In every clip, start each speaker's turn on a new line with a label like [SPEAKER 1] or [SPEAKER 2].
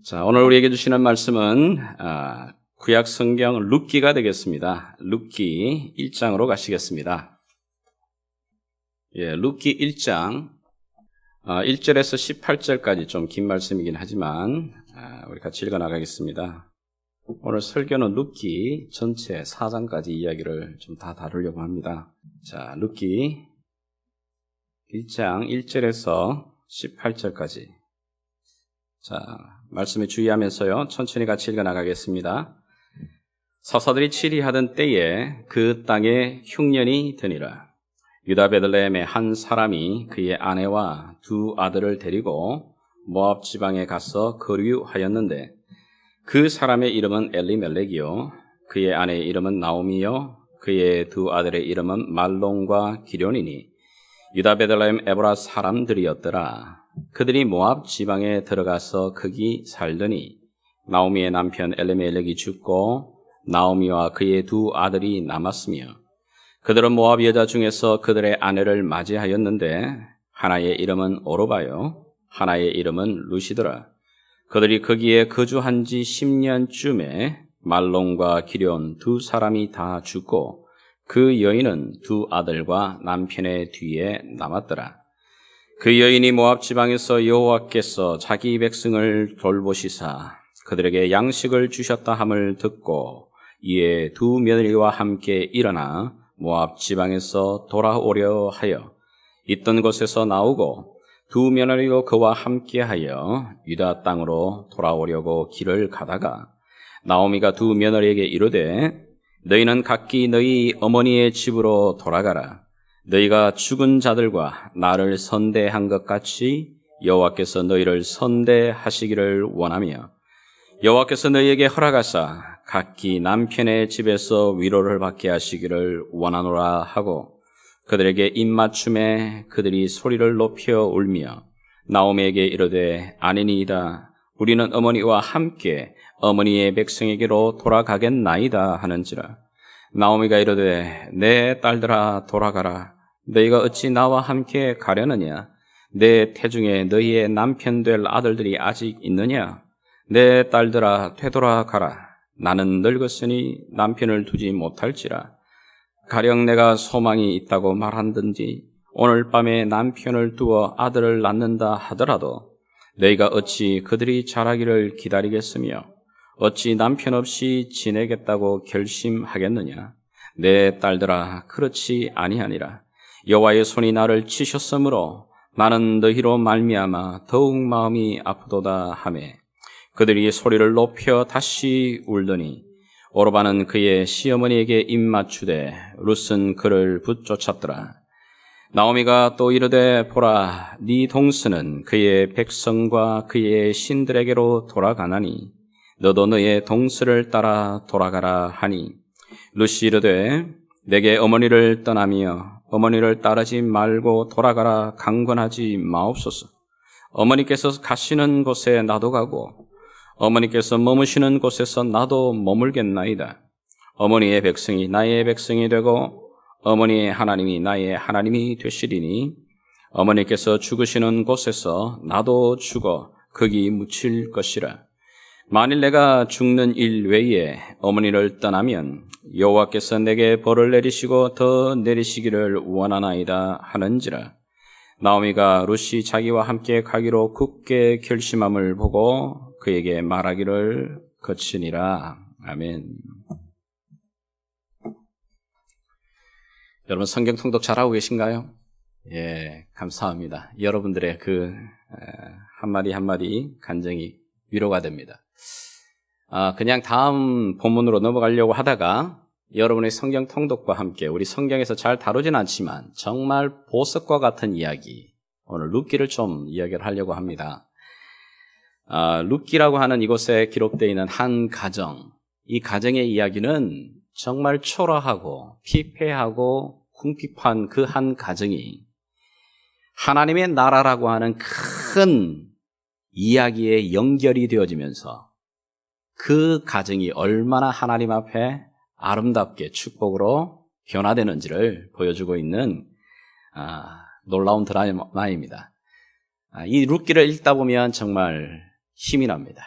[SPEAKER 1] 자, 오늘 우리에게 주시는 말씀은 구약 성경 룻기가 되겠습니다. 룻기 1장으로 가시겠습니다. 룻기 1장 1절에서 18절까지 좀 긴 말씀이긴 하지만 우리 같이 읽어 나가겠습니다. 오늘 설교는 룻기 전체 4장까지 이야기를 좀 다 다루려고 합니다. 자, 룻기 1장 1절에서 18절까지. 자, 말씀에 주의하면서요, 천천히 같이 읽어 나가겠습니다. 사사들이 치리하던 때에 그 땅에 흉년이 드니라. 유다 베들레헴의 한 사람이 그의 아내와 두 아들을 데리고 모압 지방에 가서 거류하였는데 그 사람의 이름은 엘리멜렉이요 그의 아내의 이름은 나오미요 그의 두 아들의 이름은 말론과 기련이니 유다 베들레헴 에브라 사람들이었더라. 그들이 모압 지방에 들어가서 거기 살더니 나오미의 남편 엘리멜렉이 죽고 나오미와 그의 두 아들이 남았으며 그들은 모압 여자 중에서 그들의 아내를 맞이하였는데 하나의 이름은 오르바요 하나의 이름은 루시더라. 그들이 거기에 거주한 지 10년쯤에 말론과 기련 두 사람이 다 죽고 그 여인은 두 아들과 남편의 뒤에 남았더라. 그 여인이 모압 지방에서 여호와께서 자기 백성을 돌보시사 그들에게 양식을 주셨다 함을 듣고 이에 두 며느리와 함께 일어나 모압 지방에서 돌아오려 하여 있던 곳에서 나오고 두 며느리도 그와 함께하여 유다 땅으로 돌아오려고 길을 가다가 나오미가 두 며느리에게 이르되 너희는 각기 너희 어머니의 집으로 돌아가라. 너희가 죽은 자들과 나를 선대한 것 같이 여호와께서 너희를 선대하시기를 원하며 여호와께서 너희에게 허락하사 각기 남편의 집에서 위로를 받게 하시기를 원하노라 하고 그들에게 입맞춤에 그들이 소리를 높여 울며 나오미에게 이르되 아니니이다. 우리는 어머니와 함께 어머니의 백성에게로 돌아가겠나이다 하는지라. 나오미가 이르되 내 딸들아 돌아가라. 너희가 어찌 나와 함께 가려느냐? 내 태중에 너희의 남편 될 아들들이 아직 있느냐? 내 딸들아 되돌아가라. 나는 늙었으니 남편을 두지 못할지라. 가령 내가 소망이 있다고 말한든지 오늘 밤에 남편을 두어 아들을 낳는다 하더라도 너희가 어찌 그들이 자라기를 기다리겠으며 어찌 남편 없이 지내겠다고 결심하겠느냐? 내 딸들아 그렇지 아니하니라. 여호와의 손이 나를 치셨으므로 나는 너희로 말미암아 더욱 마음이 아프도다 하매 그들이 소리를 높여 다시 울더니 오르바는 그의 시어머니에게 입맞추되 룻은 그를 붙쫓았더라. 나오미가 또 이르되 보라 네 동서는 그의 백성과 그의 신들에게로 돌아가나니 너도 너의 동서를 따라 돌아가라 하니 룻이 이르되 내게 어머니를 떠나며 어머니를 따르지 말고 돌아가라 강권하지 마옵소서. 어머니께서 가시는 곳에 나도 가고 어머니께서 머무시는 곳에서 나도 머물겠나이다. 어머니의 백성이 나의 백성이 되고 어머니의 하나님이 나의 하나님이 되시리니 어머니께서 죽으시는 곳에서 나도 죽어 거기 묻힐 것이라. 만일 내가 죽는 일 외에 어머니를 떠나면 여호와께서 내게 벌을 내리시고 더 내리시기를 원하나이다 하는지라. 나오미가 룻이 자기와 함께 가기로 굳게 결심함을 보고 그에게 말하기를 거치니라. 아멘. 여러분 성경 통독 잘하고 계신가요? 예, 감사합니다. 여러분들의 그 한마디 한마디 간증이 위로가 됩니다. 그냥 다음 본문으로 넘어가려고 하다가 여러분의 성경 통독과 함께 우리 성경에서 잘 다루진 않지만 정말 보석과 같은 이야기, 오늘 룻기를 좀 이야기를 하려고 합니다. 룻기라고 하는 이곳에 기록되어 있는 한 가정, 이 가정의 이야기는 정말 초라하고 피폐하고 궁핍한 그 한 가정이 하나님의 나라라고 하는 큰 이야기에 연결이 되어지면서 그 가정이 얼마나 하나님 앞에 아름답게 축복으로 변화되는지를 보여주고 있는 놀라운 드라마입니다. 이 룻기를 읽다 보면 정말 힘이 납니다.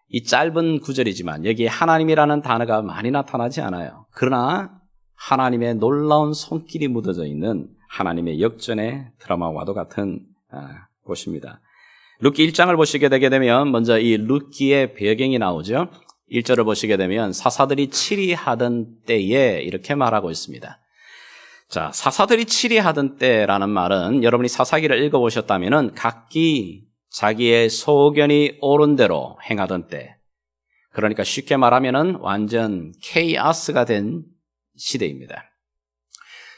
[SPEAKER 1] 이 짧은 구절이지만 여기에 하나님이라는 단어가 많이 나타나지 않아요. 그러나 하나님의 놀라운 손길이 묻어져 있는 하나님의 역전의 드라마와도 같은 곳입니다. 룻기 1장을 보시게 되게 되면 먼저 이 룻기의 배경이 나오죠. 1절을 보시게 되면 사사들이 치리하던 때에 이렇게 말하고 있습니다. 자, 사사들이 치리하던 때라는 말은 여러분이 사사기를 읽어보셨다면 각기 자기의 소견이 옳은 대로 행하던 때, 그러니까 쉽게 말하면 완전 케이아스가 된 시대입니다.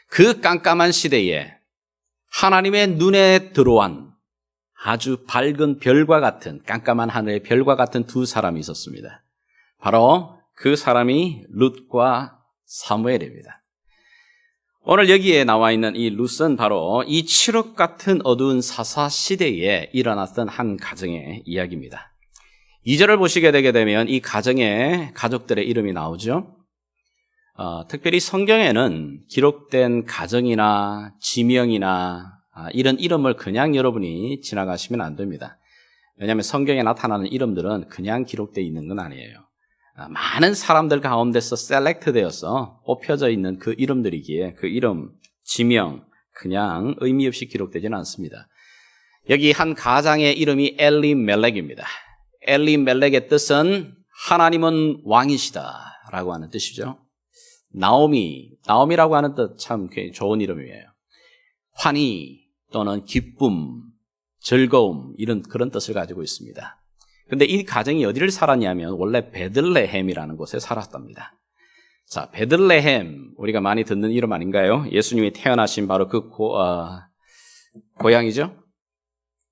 [SPEAKER 1] 그 깜깜한 시대에 하나님의 눈에 들어온 아주 밝은 별과 같은, 깜깜한 하늘의 별과 같은 두 사람이 있었습니다. 바로 그 사람이 룻과 사무엘입니다. 오늘 여기에 나와 있는 이 룻은 바로 이 칠흑 같은 어두운 사사 시대에 일어났던 한 가정의 이야기입니다. 2절을 보시게 되게 되면 이 가정의 가족들의 이름이 나오죠. 특별히 성경에는 기록된 가정이나 지명이나 이런 이름을 그냥 여러분이 지나가시면 안 됩니다. 왜냐하면 성경에 나타나는 이름들은 그냥 기록되어 있는 건 아니에요. 많은 사람들 가운데서 셀렉트 되어서 뽑혀져 있는 그 이름들이기에 그 이름, 지명 그냥 의미 없이 기록되지는 않습니다. 여기 한 가장의 이름이 엘리멜렉입니다. 엘리멜렉의 뜻은 하나님은 왕이시다 라고 하는 뜻이죠. 나오미라고 하는 뜻 참 좋은 이름이에요. 환희 또는 기쁨, 즐거움 이런 그런 뜻을 가지고 있습니다. 근데 이 가정이 어디를 살았냐면 원래 베들레헴이라는 곳에 살았답니다. 자, 베들레헴 우리가 많이 듣는 이름 아닌가요? 예수님이 태어나신 바로 그 고향이죠.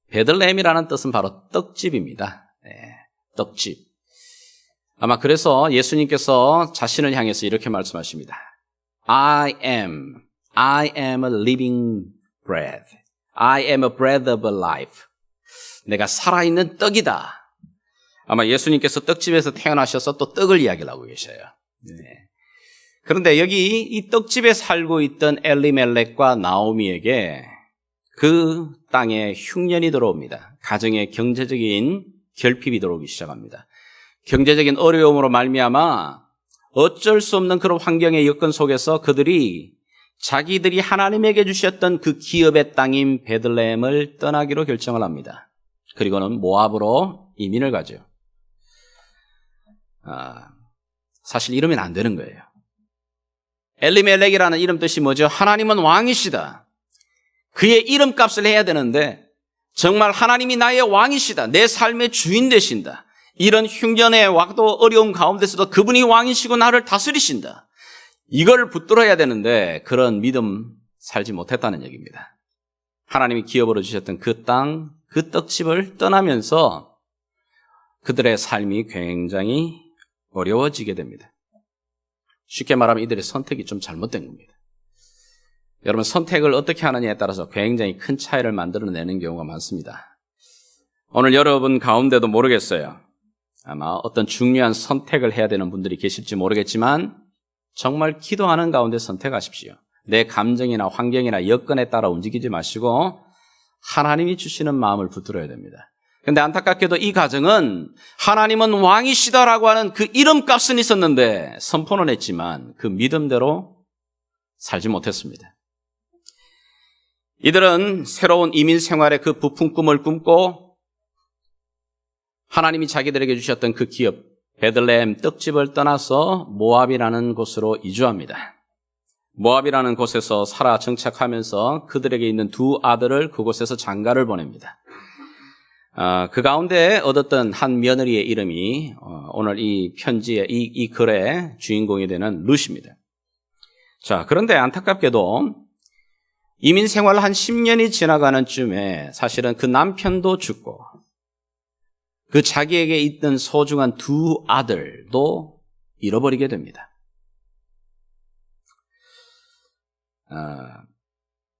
[SPEAKER 1] 베들레헴이라는 뜻은 바로 떡집입니다. 네, 떡집. 아마 그래서 예수님께서 자신을 향해서 이렇게 말씀하십니다. I am a living bread. I am a bread of life. 내가 살아있는 떡이다. 아마 예수님께서 떡집에서 태어나셔서 또 떡을 이야기를 하고 계셔요. 네. 그런데 여기 이 떡집에 살고 있던 엘리멜렉과 나오미에게 그 땅에 흉년이 들어옵니다. 가정에 경제적인 결핍이 들어오기 시작합니다. 경제적인 어려움으로 말미암아 어쩔 수 없는 그런 환경의 여건 속에서 그들이 자기들이 하나님에게 주셨던 그 기업의 땅인 베들레헴을 떠나기로 결정을 합니다. 그리고는 모압으로 이민을 가죠. 사실 이러면 안 되는 거예요. 엘리멜렉이라는 이름 뜻이 뭐죠? 하나님은 왕이시다. 그의 이름값을 해야 되는데 정말 하나님이 나의 왕이시다. 내 삶의 주인 되신다. 이런 흉년에 와도 어려움 가운데서도 그분이 왕이시고 나를 다스리신다. 이걸 붙들어야 되는데 그런 믿음 살지 못했다는 얘기입니다. 하나님이 기업으로 주셨던 그 땅, 그 떡집을 떠나면서 그들의 삶이 굉장히 어려워지게 됩니다. 쉽게 말하면 이들의 선택이 좀 잘못된 겁니다. 여러분, 선택을 어떻게 하느냐에 따라서 굉장히 큰 차이를 만들어내는 경우가 많습니다. 오늘 여러분 가운데도 모르겠어요. 아마 어떤 중요한 선택을 해야 되는 분들이 계실지 모르겠지만 정말 기도하는 가운데 선택하십시오. 내 감정이나 환경이나 여건에 따라 움직이지 마시고 하나님이 주시는 마음을 붙들어야 됩니다. 그런데 안타깝게도 이 가정은 하나님은 왕이시다라고 하는 그 이름값은 있었는데 선포는 했지만 그 믿음대로 살지 못했습니다. 이들은 새로운 이민 생활의 그 부푼 꿈을 꿈고 하나님이 자기들에게 주셨던 그 기업 베들레헴 떡집을 떠나서 모압이라는 곳으로 이주합니다. 모압이라는 곳에서 살아 정착하면서 그들에게 있는 두 아들을 그곳에서 장가를 보냅니다. 그 가운데 얻었던 한 며느리의 이름이 오늘 이 편지의 이 글의 주인공이 되는 룻입니다. 자, 그런데 안타깝게도 이민 생활 한 10년이 지나가는 쯤에 사실은 그 남편도 죽고 그 자기에게 있던 소중한 두 아들도 잃어버리게 됩니다.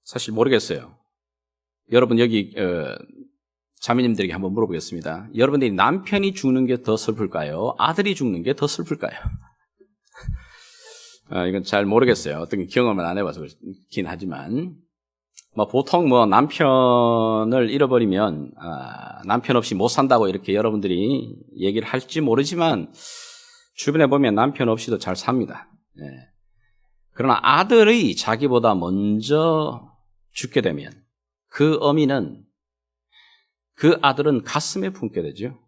[SPEAKER 1] 사실 모르겠어요. 여러분 여기 자매님들에게 한번 물어보겠습니다. 여러분들이 남편이 죽는 게 더 슬플까요? 아들이 죽는 게 더 슬플까요? 이건 잘 모르겠어요. 어떤 경험을 안 해봐서 그렇긴 하지만 보통 남편을 잃어버리면 남편 없이 못 산다고 이렇게 여러분들이 얘기를 할지 모르지만 주변에 보면 남편 없이도 잘 삽니다. 예. 그러나 아들이 자기보다 먼저 죽게 되면 그 어미는 그 아들은 가슴에 품게 되죠.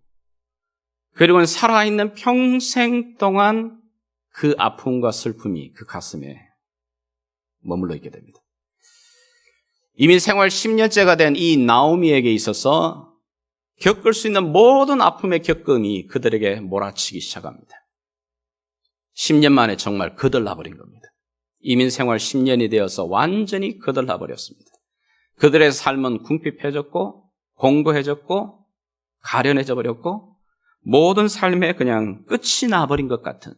[SPEAKER 1] 그리고는 살아있는 평생 동안 그 아픔과 슬픔이 그 가슴에 머물러 있게 됩니다. 이민 생활 10년째가 된 이 나오미에게 있어서 겪을 수 있는 모든 아픔의 겪음이 그들에게 몰아치기 시작합니다. 10년 만에 정말 거들나버린 겁니다. 이민 생활 10년이 되어서 완전히 거들나버렸습니다. 그들의 삶은 궁핍해졌고 공고해졌고 가련해져 버렸고 모든 삶에 그냥 끝이 나버린 것 같은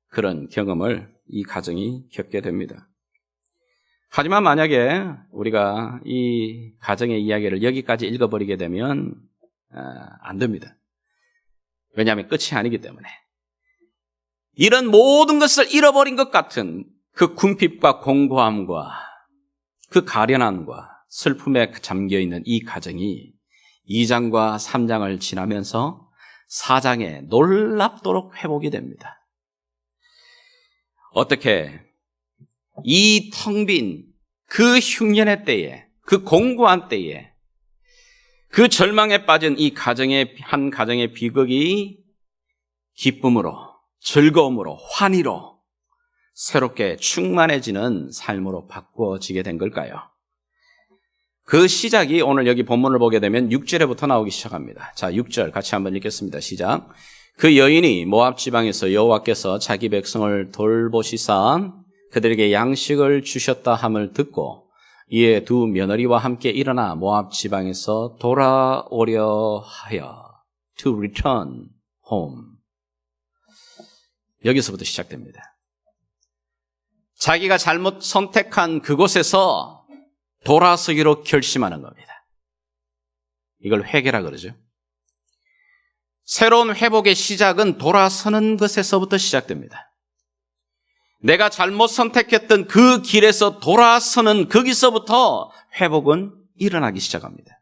[SPEAKER 1] 그런 경험을 이 가정이 겪게 됩니다. 하지만 만약에 우리가 이 가정의 이야기를 여기까지 읽어버리게 되면 안 됩니다. 왜냐하면 끝이 아니기 때문에. 이런 모든 것을 잃어버린 것 같은 그 궁핍과 공고함과 그 가련함과 슬픔에 잠겨있는 이 가정이 2장과 3장을 지나면서 4장에 놀랍도록 회복이 됩니다. 어떻게 이 텅 빈 그 흉년의 때에, 그 공고한 때에, 그 절망에 빠진 이 한 가정의 비극이 기쁨으로, 즐거움으로, 환희로 새롭게 충만해지는 삶으로 바꿔지게 된 걸까요? 그 시작이 오늘 여기 본문을 보게 되면 6절에부터 나오기 시작합니다. 자, 6절 같이 한번 읽겠습니다. 시작. 그 여인이 모압 지방에서 여호와께서 자기 백성을 돌보시사 그들에게 양식을 주셨다 함을 듣고 이에 두 며느리와 함께 일어나 모압 지방에서 돌아오려 하여 to return home. 여기서부터 시작됩니다. 자기가 잘못 선택한 그곳에서 돌아서기로 결심하는 겁니다. 이걸 회개라 그러죠. 새로운 회복의 시작은 돌아서는 것에서부터 시작됩니다. 내가 잘못 선택했던 그 길에서 돌아서는 거기서부터 회복은 일어나기 시작합니다.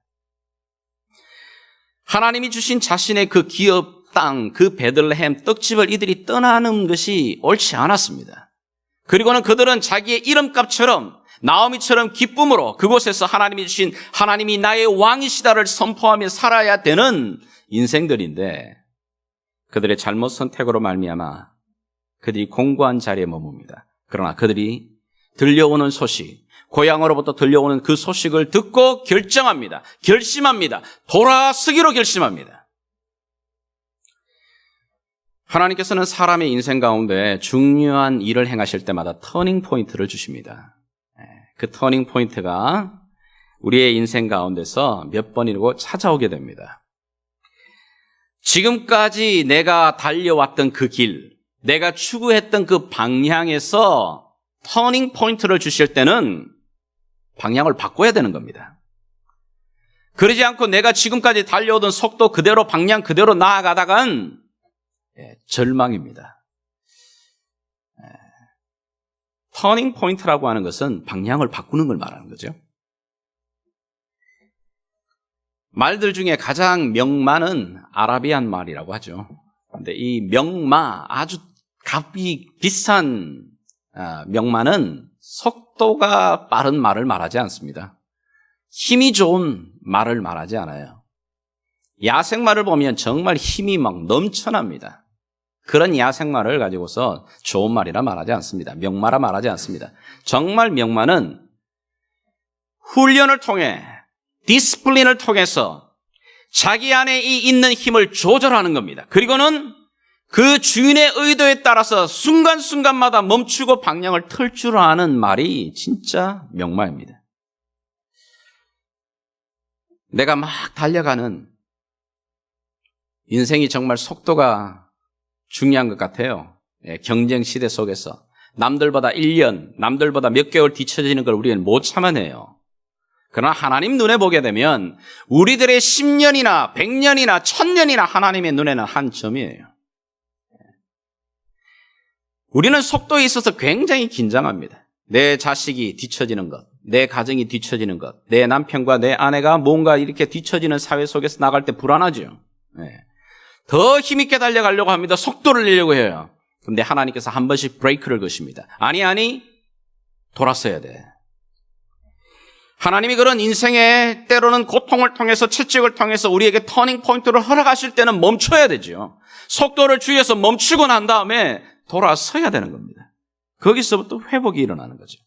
[SPEAKER 1] 하나님이 주신 자신의 그 기업 땅, 그 베들레헴 떡집을 이들이 떠나는 것이 옳지 않았습니다. 그리고는 그들은 자기의 이름값처럼 나오미처럼 기쁨으로 그곳에서 하나님이 주신 하나님이 나의 왕이시다를 선포하며 살아야 되는 인생들인데 그들의 잘못 선택으로 말미암아 그들이 공고한 자리에 머뭅니다. 그러나 그들이 들려오는 소식, 고향으로부터 들려오는 그 소식을 듣고 결정합니다. 결심합니다. 돌아서기로 결심합니다. 하나님께서는 사람의 인생 가운데 중요한 일을 행하실 때마다 터닝 포인트를 주십니다. 그 터닝 포인트가 우리의 인생 가운데서 몇 번이고 찾아오게 됩니다. 지금까지 내가 달려왔던 그 길, 내가 추구했던 그 방향에서 터닝 포인트를 주실 때는 방향을 바꿔야 되는 겁니다. 그러지 않고 내가 지금까지 달려오던 속도 그대로 방향 그대로 나아가다간 절망입니다. 터닝 포인트라고 하는 것은 방향을 바꾸는 걸 말하는 거죠. 말들 중에 가장 명마는 아라비안 말이라고 하죠. 근데 이 명마, 아주 값이 비싼 명마는 속도가 빠른 말을 말하지 않습니다. 힘이 좋은 말을 말하지 않아요. 야생마를 보면 정말 힘이 막 넘쳐납니다. 그런 야생마를 가지고서 좋은 말이라 말하지 않습니다. 명마라 말하지 않습니다. 정말 명마는 훈련을 통해, 디스플린을 통해서 자기 안에 있는 힘을 조절하는 겁니다. 그리고는 그 주인의 의도에 따라서 순간순간마다 멈추고 방향을 틀 줄 아는 말이 진짜 명마입니다. 내가 막 달려가는 인생이 정말 속도가 중요한 것 같아요. 경쟁 시대 속에서 남들보다 1년, 남들보다 몇 개월 뒤처지는 걸 우리는 못 참아내요. 그러나 하나님 눈에 보게 되면 우리들의 10년이나 100년이나 1000년이나 하나님의 눈에는 한 점이에요. 우리는 속도에 있어서 굉장히 긴장합니다. 내 자식이 뒤처지는 것, 내 가정이 뒤처지는 것, 내 남편과 내 아내가 뭔가 이렇게 뒤처지는 사회 속에서 나갈 때 불안하죠. 네. 더 힘있게 달려가려고 합니다. 속도를 내려고 해요. 근데 하나님께서 한 번씩 브레이크를 거십니다. 아니, 돌았어야 돼. 하나님이 그런 인생의 때로는 고통을 통해서 채찍을 통해서 우리에게 터닝 포인트를 허락하실 때는 멈춰야 되죠. 속도를 주의해서 멈추고 난 다음에 돌아서야 되는 겁니다. 거기서부터 회복이 일어나는 거죠.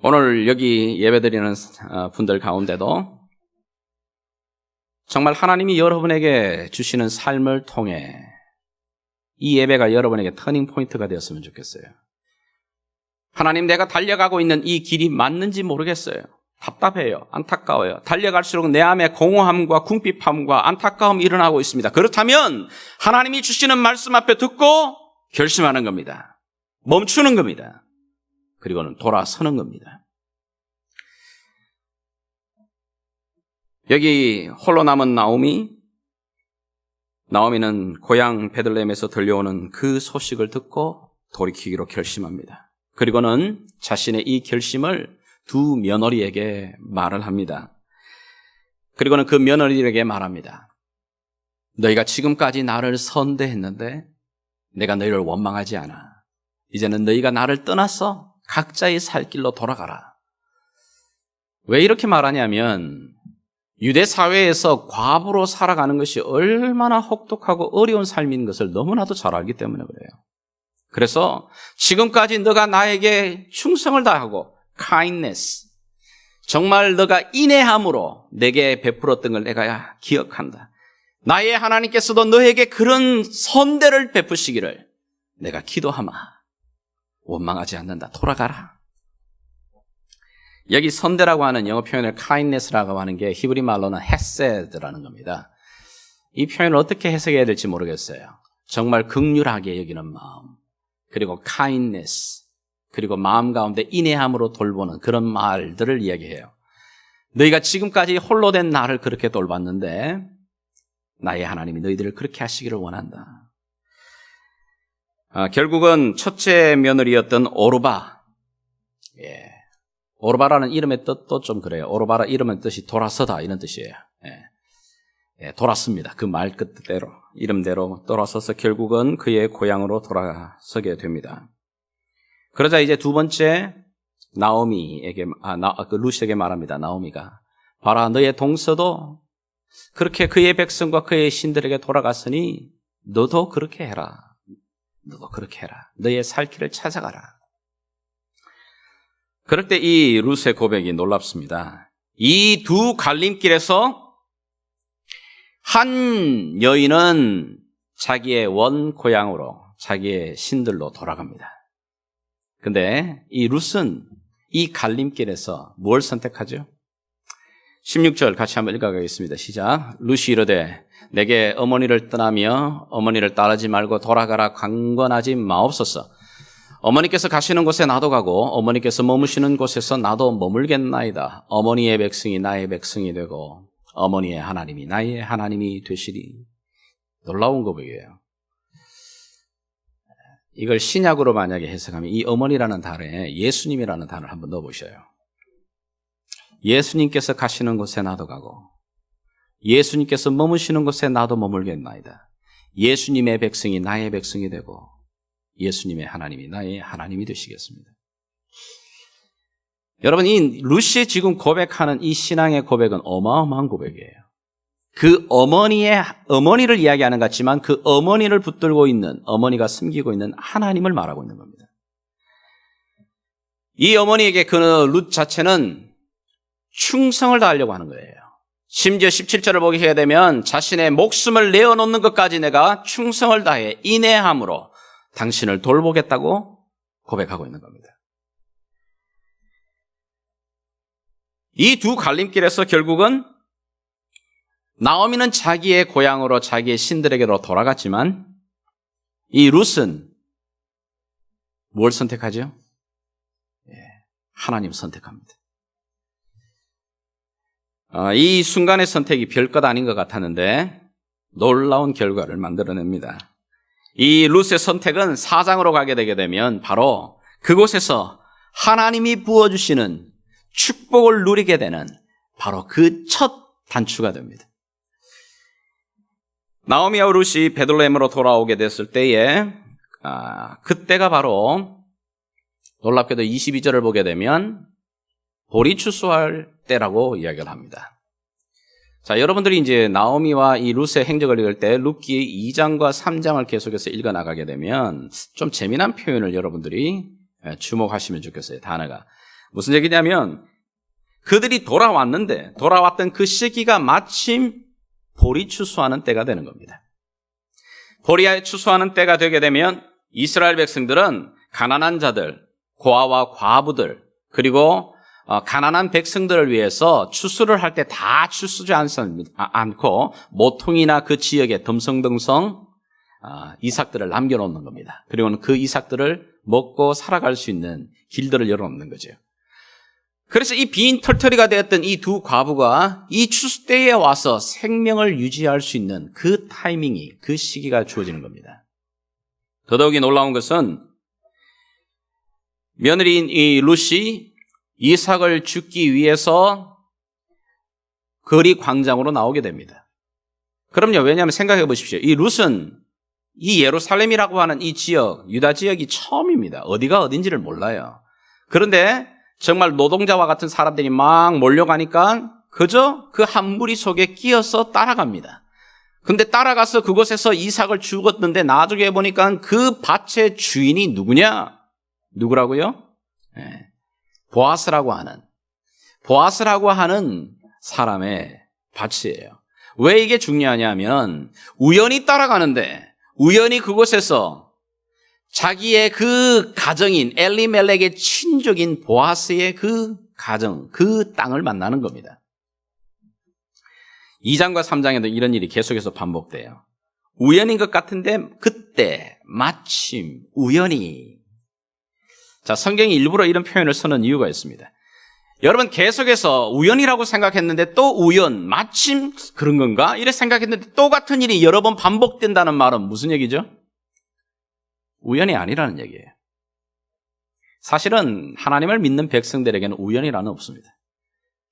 [SPEAKER 1] 오늘 여기 예배드리는 분들 가운데도 정말 하나님이 여러분에게 주시는 삶을 통해 이 예배가 여러분에게 터닝 포인트가 되었으면 좋겠어요. 하나님, 내가 달려가고 있는 이 길이 맞는지 모르겠어요. 답답해요. 안타까워요. 달려갈수록 내 안에 공허함과 궁핍함과 안타까움이 일어나고 있습니다. 그렇다면 하나님이 주시는 말씀 앞에 듣고 결심하는 겁니다. 멈추는 겁니다. 그리고는 돌아서는 겁니다. 여기 홀로 남은 나오미는 고향 베들레헴에서 들려오는 그 소식을 듣고 돌이키기로 결심합니다. 그리고는 자신의 이 결심을 두 며느리에게 말을 합니다. 그리고는 그 며느리에게 말합니다. 너희가 지금까지 나를 선대했는데 내가 너희를 원망하지 않아. 이제는 너희가 나를 떠나서 각자의 살 길로 돌아가라. 왜 이렇게 말하냐면 유대 사회에서 과부로 살아가는 것이 얼마나 혹독하고 어려운 삶인 것을 너무나도 잘 알기 때문에 그래요. 그래서 지금까지 너가 나에게 충성을 다하고 kindness, 정말 너가 인내함으로 내게 베풀었던 걸 내가 기억한다. 나의 하나님께서도 너에게 그런 선대를 베푸시기를 내가 기도하마. 원망하지 않는다. 돌아가라. 여기 선대라고 하는 영어 표현을 kindness라고 하는 게 히브리 말로는 헤세드라는 겁니다. 이 표현을 어떻게 해석해야 될지 모르겠어요. 정말 긍휼하게 여기는 마음, 그리고 kindness, 그리고 마음 가운데 인내함으로 돌보는 그런 말들을 이야기해요. 너희가 지금까지 홀로 된 나를 그렇게 돌봤는데 나의 하나님이 너희들을 그렇게 하시기를 원한다. 결국은 첫째 며느리였던 오르바, 오르바라는 이름의 뜻도 좀 그래요. 오르바라 이름의 뜻이 돌아서다 이런 뜻이에요. 돌았습니다. 그 말 뜻대로, 이름대로 돌아서서 결국은 그의 고향으로 돌아서게 됩니다. 그러자 이제 두 번째 나오미에게, 루시에게 말합니다. 나오미가, 봐라, 너의 동서도 그렇게 그의 백성과 그의 신들에게 돌아갔으니 너도 그렇게 해라. 너도 그렇게 해라. 너의 살 길을 찾아가라. 그럴 때 이 룻의 고백이 놀랍습니다. 이 두 갈림길에서 한 여인은 자기의 원 고향으로, 자기의 신들로 돌아갑니다. 근데 이 룻은 이 갈림길에서 뭘 선택하죠? 16절 같이 한번 읽어가겠습니다. 시작. 룻이 이르되 내게 어머니를 떠나며 어머니를 따르지 말고 돌아가라 강권하지 마옵소서. 어머니께서 가시는 곳에 나도 가고 어머니께서 머무시는 곳에서 나도 머물겠나이다. 어머니의 백성이 나의 백성이 되고 어머니의 하나님이 나의 하나님이 되시리. 놀라운 고백이에요. 이걸 신약으로 만약에 해석하면 이 어머니라는 단어에 예수님이라는 단어를 한번 넣어보셔요. 예수님께서 가시는 곳에 나도 가고 예수님께서 머무시는 곳에 나도 머물겠나이다. 예수님의 백성이 나의 백성이 되고 예수님의 하나님이 나의 하나님이 되시겠습니다. 여러분, 이 룻이 지금 고백하는 이 신앙의 고백은 어마어마한 고백이에요. 그 어머니를 이야기하는 것 같지만 그 어머니를 붙들고 있는, 어머니가 숨기고 있는 하나님을 말하고 있는 겁니다. 이 어머니에게 그 룻 자체는 충성을 다하려고 하는 거예요. 심지어 17절을 보게 되면 자신의 목숨을 내어놓는 것까지 내가 충성을 다해 인내함으로 당신을 돌보겠다고 고백하고 있는 겁니다. 이 두 갈림길에서 결국은 나오미는 자기의 고향으로 자기의 신들에게로 돌아갔지만 이 룻은 뭘 선택하죠? 하나님 선택합니다. 이 순간의 선택이 별것 아닌 것 같았는데 놀라운 결과를 만들어냅니다. 이 룻의 선택은 4장으로 가게 되게 되면 바로 그곳에서 하나님이 부어주시는 축복을 누리게 되는 바로 그 첫 단추가 됩니다. 나오미와 룻이 베들레헴으로 돌아오게 됐을 때에 그때가 바로 놀랍게도 22절을 보게 되면 보리 추수할 때라고 이야기를 합니다. 자, 여러분들이 이제 나오미와 이 룻의 행적을 읽을 때 룻기 2장과 3장을 계속해서 읽어 나가게 되면 좀 재미난 표현을 여러분들이 주목하시면 좋겠어요. 단어가 무슨 얘기냐면 그들이 돌아왔던 그 시기가 마침 보리 추수하는 때가 되는 겁니다. 보리 추수하는 때가 되게 되면 이스라엘 백성들은 가난한 자들, 고아와 과부들, 그리고 가난한 백성들을 위해서 추수를 할 때 다 추수지 않고 모퉁이나 그 지역에 덤성덤성 이삭들을 남겨놓는 겁니다. 그리고는 그 이삭들을 먹고 살아갈 수 있는 길들을 열어놓는 거죠. 그래서 이 빈 털터리가 되었던 이 두 과부가 이 추수 때에 와서 생명을 유지할 수 있는 그 타이밍이, 그 시기가 주어지는 겁니다. 더더욱이 놀라운 것은 며느리인 이 룻이 이삭을 죽기 위해서 거리 광장으로 나오게 됩니다. 그럼요. 왜냐하면 생각해 보십시오. 이 룻은 이 예루살렘이라고 하는 이 지역, 유다 지역이 처음입니다. 어디가 어딘지를 몰라요. 그런데 정말 노동자와 같은 사람들이 막 몰려가니까 그저 그 한 무리 속에 끼어서 따라갑니다. 근데 따라가서 그곳에서 이삭을 죽었는데 나중에 보니까 그 밭의 주인이 누구냐? 누구라고요? 네. 보아스라고 하는 사람의 밭이에요. 왜 이게 중요하냐면 우연히 따라가는데 우연히 그곳에서 자기의 그 가정인 엘리멜렉의 친족인 보아스의 그 가정, 그 땅을 만나는 겁니다. 2장과 3장에도 이런 일이 계속해서 반복돼요. 우연인 것 같은데 그때 마침 우연히. 자, 성경이 일부러 이런 표현을 쓰는 이유가 있습니다. 여러분 계속해서 우연이라고 생각했는데 또 우연, 마침 그런 건가? 이래 생각했는데 또 같은 일이 여러 번 반복된다는 말은 무슨 얘기죠? 우연이 아니라는 얘기예요. 사실은 하나님을 믿는 백성들에게는 우연이라는 없습니다.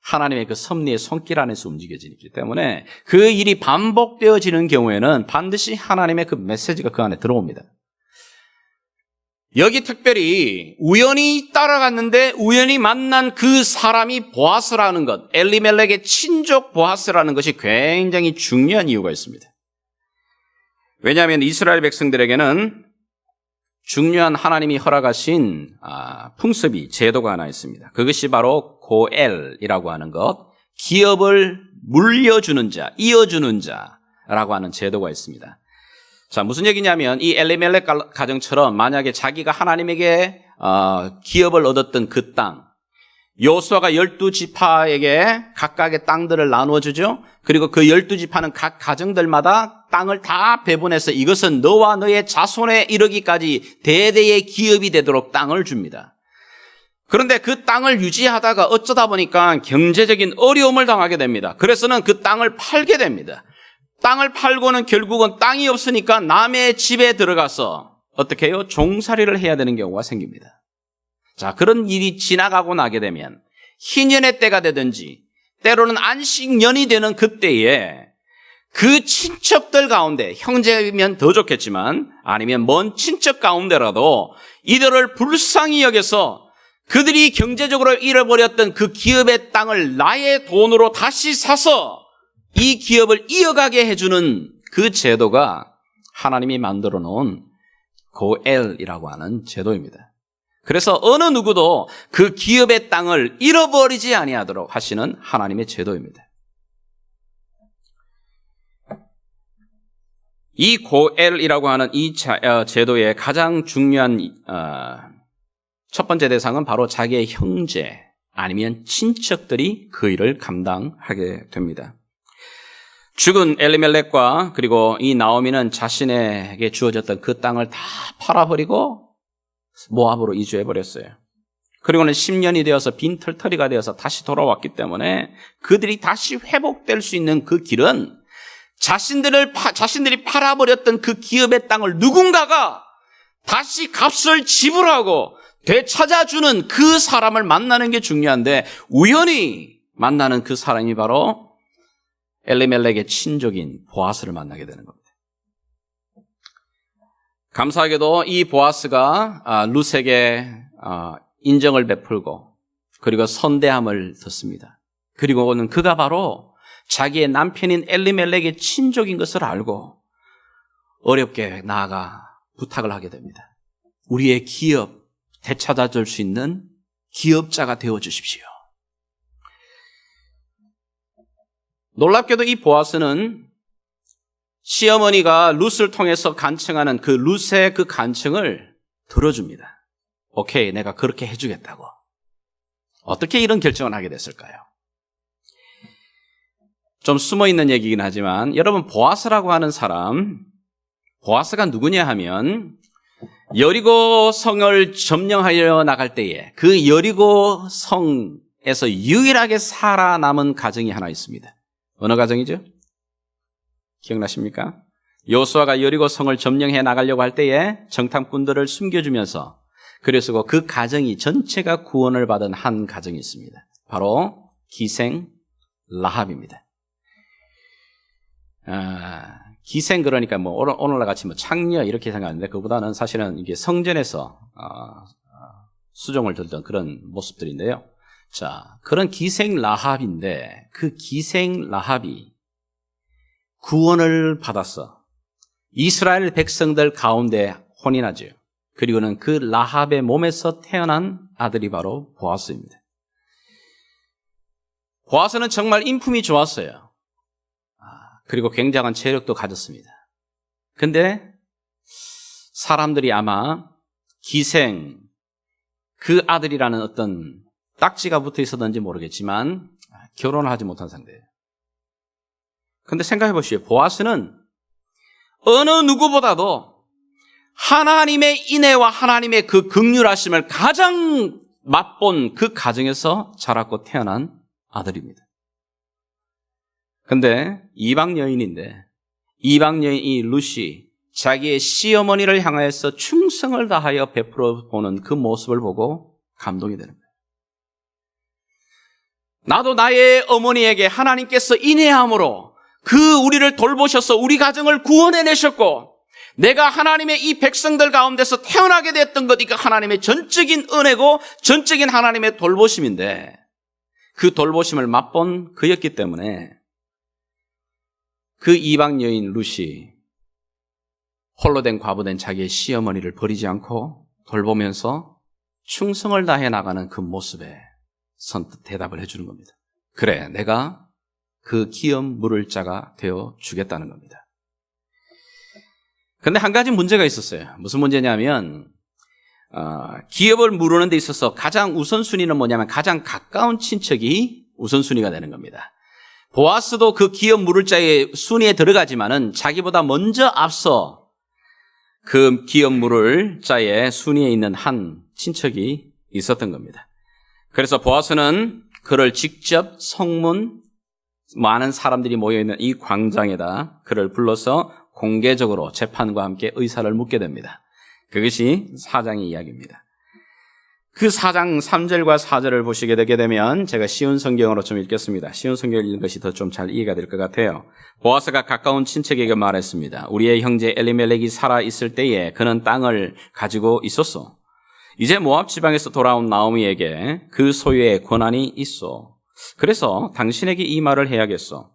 [SPEAKER 1] 하나님의 그 섭리의 손길 안에서 움직여지기 때문에 그 일이 반복되어지는 경우에는 반드시 하나님의 그 메시지가 그 안에 들어옵니다. 여기 특별히 우연히 따라갔는데 우연히 만난 그 사람이 보아스라는 것, 엘리멜렉의 친족 보아스라는 것이 굉장히 중요한 이유가 있습니다. 왜냐하면 이스라엘 백성들에게는 중요한 하나님이 허락하신 풍습이, 제도가 하나 있습니다. 그것이 바로 고엘이라고 하는 것, 기업을 물려주는 자, 이어주는 자라고 하는 제도가 있습니다. 자, 무슨 얘기냐면 이 엘리멜렉 가정처럼 만약에 자기가 하나님에게 기업을 얻었던 그 땅, 여호수아가 12지파에게 각각의 땅들을 나누어 주죠. 그리고 그 12지파는 각 가정들마다 땅을 다 배분해서 이것은 너와 너의 자손에 이르기까지 대대의 기업이 되도록 땅을 줍니다. 그런데 그 땅을 유지하다가 어쩌다 보니까 경제적인 어려움을 당하게 됩니다. 그래서는 그 땅을 팔게 됩니다. 땅을 팔고는 결국은 땅이 없으니까 남의 집에 들어가서 어떻게 해요? 종살이를 해야 되는 경우가 생깁니다. 자, 그런 일이 지나가고 나게 되면 희년의 때가 되든지 때로는 안식년이 되는 그때에 그 친척들 가운데, 형제면 더 좋겠지만 아니면 먼 친척 가운데라도 이들을 불쌍히 여겨서 그들이 경제적으로 잃어버렸던 그 기업의 땅을 나의 돈으로 다시 사서 이 기업을 이어가게 해주는 그 제도가 하나님이 만들어 놓은 고엘이라고 하는 제도입니다. 그래서 어느 누구도 그 기업의 땅을 잃어버리지 아니하도록 하시는 하나님의 제도입니다. 이 고엘이라고 하는 이 제도의 가장 중요한 첫 번째 대상은 바로 자기의 형제 아니면 친척들이 그 일을 감당하게 됩니다. 죽은 엘리멜렉과 그리고 이 나오미는 자신에게 주어졌던 그 땅을 다 팔아버리고 모압으로 이주해버렸어요. 그리고는 10년이 되어서 빈털터리가 되어서 다시 돌아왔기 때문에 그들이 다시 회복될 수 있는 그 길은 자신들이 팔아버렸던 그 기업의 땅을 누군가가 다시 값을 지불하고 되찾아주는 그 사람을 만나는 게 중요한데 우연히 만나는 그 사람이 바로 엘리멜렉의 친족인 보아스를 만나게 되는 겁니다. 감사하게도 이 보아스가 룻에게 인정을 베풀고 그리고 선대함을 듣습니다. 그리고는 그가 바로 자기의 남편인 엘리멜렉의 친족인 것을 알고 어렵게 나아가 부탁을 하게 됩니다. 우리의 기업 되찾아줄 수 있는 기업자가 되어주십시오. 놀랍게도 이 보아스는 시어머니가 룻을 통해서 간청하는 그 룻의 그 간청을 들어줍니다. 오케이, 내가 그렇게 해주겠다고. 어떻게 이런 결정을 하게 됐을까요? 좀 숨어있는 얘기긴 하지만 여러분, 보아스라고 하는 사람, 보아스가 누구냐 하면 여리고 성을 점령하려 나갈 때에 그 여리고 성에서 유일하게 살아남은 가정이 하나 있습니다. 어느 가정이죠? 기억나십니까? 여호수아가 여리고 성을 점령해 나가려고 할 때에 정탐꾼들을 숨겨주면서 그래서 그 가정이 전체가 구원을 받은 한 가정이 있습니다. 바로 기생 라합입니다. 기생 그러니까 뭐 오늘날 같이 뭐 창녀 이렇게 생각하는데 그보다는 사실은 이게 성전에서 수종을 들던 그런 모습들인데요. 자, 그런 기생 라합인데 그 기생 라합이 구원을 받았어. 이스라엘 백성들 가운데 혼인하죠. 그리고는 그 라합의 몸에서 태어난 아들이 바로 보아스입니다. 보아스는 정말 인품이 좋았어요. 그리고 굉장한 체력도 가졌습니다. 근데 사람들이 아마 기생 그 아들이라는 어떤 딱지가 붙어 있었는지 모르겠지만 결혼을 하지 못한 상태예요. 근데 생각해 보시오. 보아스는 어느 누구보다도 하나님의 인애와 하나님의 그 긍휼하심을 가장 맛본 그 가정에서 자랐고 태어난 아들입니다. 근데 이방 여인인데 이방 여인 이 룻이 자기의 시어머니를 향하여서 충성을 다하여 베풀어 보는 그 모습을 보고 감동이 되는 거예요. 나도 나의 어머니에게 하나님께서 인애함으로 그 우리를 돌보셔서 우리 가정을 구원해내셨고 내가 하나님의 이 백성들 가운데서 태어나게 됐던 것, 이거 하나님의 전적인 은혜고 전적인 하나님의 돌보심인데 그 돌보심을 맛본 그였기 때문에 그 이방 여인 룻이 홀로 된 과부된 자기의 시어머니를 버리지 않고 돌보면서 충성을 다해 나가는 그 모습에 선뜻 대답을 해주는 겁니다. 그래, 내가 그 기업 물을 자가 되어 주겠다는 겁니다. 그런데 한 가지 문제가 있었어요. 무슨 문제냐면 기업을 물으는 데 있어서 가장 우선순위는 뭐냐면 가장 가까운 친척이 우선순위가 되는 겁니다. 보아스도 그 기업 물을 자의 순위에 들어가지만은 자기보다 먼저 앞서 그 기업 물을 자의 순위에 있는 한 친척이 있었던 겁니다. 그래서 보아스는 그를 직접 성문 많은 사람들이 모여있는 이 광장에다 그를 불러서 공개적으로 재판과 함께 의사를 묻게 됩니다. 그것이 4장의 이야기입니다. 그 4장 3절과 4절을 보시게 되게 되면 제가 쉬운 성경으로 좀 읽겠습니다. 쉬운 성경을 읽는 것이 더 좀 잘 이해가 될 것 같아요. 보아스가 가까운 친척에게 말했습니다. 우리의 형제 엘리멜렉이 살아있을 때에 그는 땅을 가지고 있었소. 이제 모압 지방에서 돌아온 나오미에게 그 소유의 권한이 있어. 그래서 당신에게 이 말을 해야겠어.